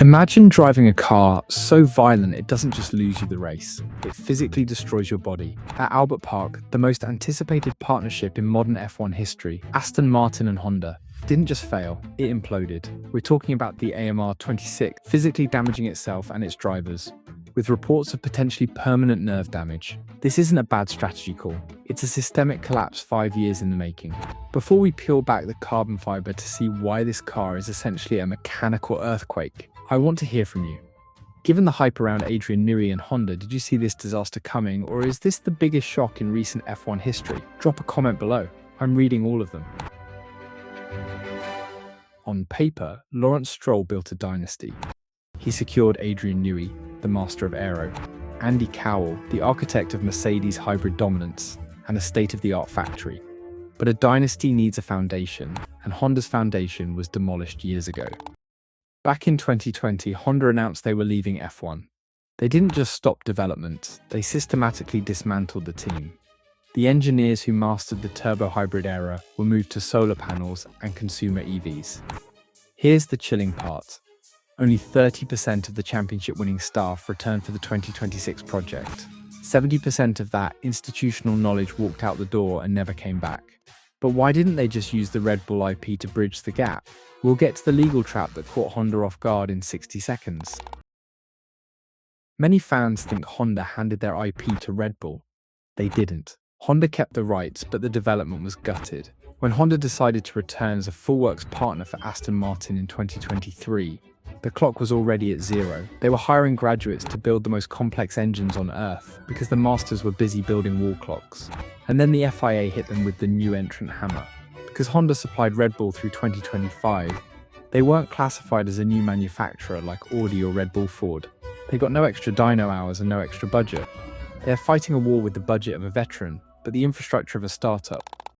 Imagine driving a car so violent it doesn't just lose you the race, it physically destroys your body. At Albert Park, the most anticipated partnership in modern F1 history, Aston Martin and Honda, didn't just fail, it imploded. We're talking about the AMR26 physically damaging itself and its drivers, with reports of potentially permanent nerve damage. This isn't a bad strategy call, it's a systemic collapse 5 years in the making. Before we peel back the carbon fiber to see why this car is essentially a mechanical earthquake, I want to hear from you. Given the hype around Adrian Newey and Honda, did you see this disaster coming, or is this the biggest shock in recent F1 history? Drop a comment below. I'm reading all of them. On paper, Lawrence Stroll built a dynasty. He secured Adrian Newey, the master of aero, Andy Cowell, the architect of Mercedes' hybrid dominance, and a state-of-the-art factory. But a dynasty needs a foundation, and Honda's foundation was demolished years ago. Back in 2020, Honda announced they were leaving F1. They didn't just stop development, they systematically dismantled the team. The engineers who mastered the turbo-hybrid era were moved to solar panels and consumer EVs. Here's the chilling part. Only 30% of the championship-winning staff returned for the 2026 project. 70% of that institutional knowledge walked out the door and never came back. But why didn't they just use the Red Bull IP to bridge the gap? We'll get to the legal trap that caught Honda off guard in 60 seconds. Many fans think Honda handed their IP to Red Bull. They didn't. Honda kept the rights, but the development was gutted. When Honda decided to return as a full works partner for Aston Martin in 2023, the clock was already at zero. They were hiring graduates to build the most complex engines on Earth because the masters were busy building wall clocks. And then the FIA hit them with the new entrant hammer. Because Honda supplied Red Bull through 2025, they weren't classified as a new manufacturer like Audi or Red Bull Ford. They got no extra dyno hours and no extra budget. They're fighting a war with the budget of a veteran, but the infrastructure of a startup.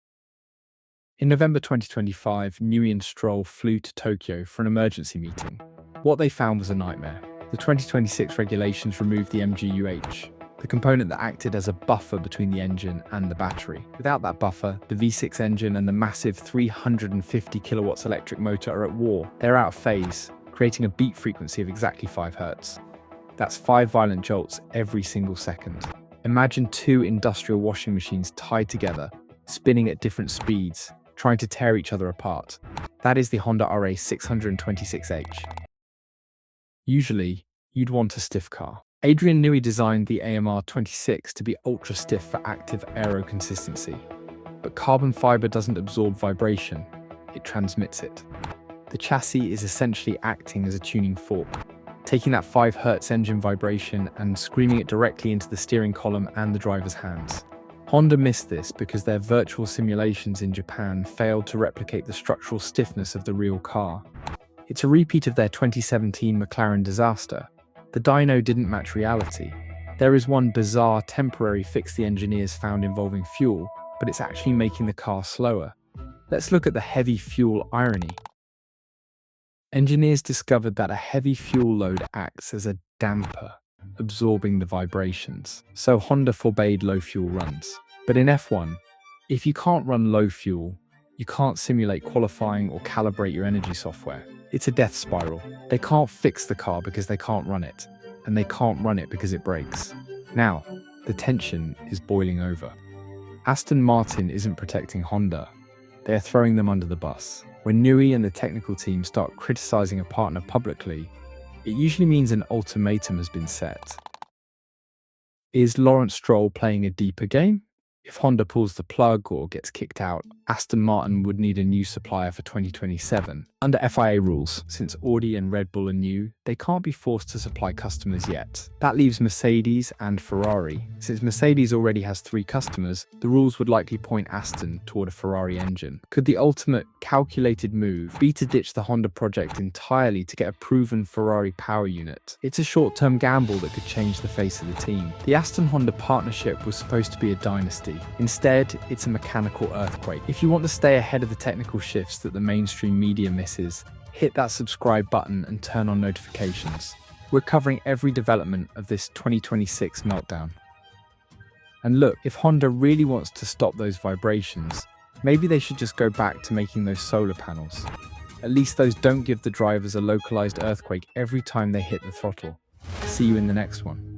In November 2025, Newey and Stroll flew to Tokyo for an emergency meeting. What they found was a nightmare. The 2026 regulations removed the MGU-H, the component that acted as a buffer between the engine and the battery. Without that buffer, the V6 engine and the massive 350 kilowatts electric motor are at war. They're out of phase, creating a beat frequency of exactly 5 Hz. That's 5 violent jolts every single second. Imagine 2 industrial washing machines tied together, spinning at different speeds, trying to tear each other apart. That is the Honda RA626H. Usually, you'd want a stiff car. Adrian Newey designed the AMR26 to be ultra stiff for active aero consistency. But carbon fiber doesn't absorb vibration, it transmits it. The chassis is essentially acting as a tuning fork, taking that 5 Hz engine vibration and screaming it directly into the steering column and the driver's hands. Honda missed this because their virtual simulations in Japan failed to replicate the structural stiffness of the real car. It's a repeat of their 2017 McLaren disaster. The dyno didn't match reality. There is one bizarre temporary fix the engineers found involving fuel, but it's actually making the car slower. Let's look at the heavy fuel irony. Engineers discovered that a heavy fuel load acts as a damper, absorbing the vibrations. So Honda forbade low fuel runs. But in F1, if you can't run low fuel, you can't simulate qualifying or calibrate your energy software. It's a death spiral. They can't fix the car because they can't run it, and they can't run it because it breaks. Now, the tension is boiling over. Aston Martin isn't protecting Honda. They're throwing them under the bus. When Newey and the technical team start criticizing a partner publicly, it usually means an ultimatum has been set. Is Lawrence Stroll playing a deeper game? If Honda pulls the plug or gets kicked out, Aston Martin would need a new supplier for 2027. Under FIA rules, since Audi and Red Bull are new, they can't be forced to supply customers yet. That leaves Mercedes and Ferrari. Since Mercedes already has 3 customers, the rules would likely point Aston toward a Ferrari engine. Could the ultimate calculated move be to ditch the Honda project entirely to get a proven Ferrari power unit? It's a short-term gamble that could change the face of the team. The Aston-Honda partnership was supposed to be a dynasty. Instead, it's a mechanical earthquake. If you want to stay ahead of the technical shifts that the mainstream media misses, hit that subscribe button and turn on notifications. We're covering every development of this 2026 meltdown. And look, if Honda really wants to stop those vibrations, maybe they should just go back to making those solar panels. At least those don't give the drivers a localized earthquake every time they hit the throttle. See you in the next one.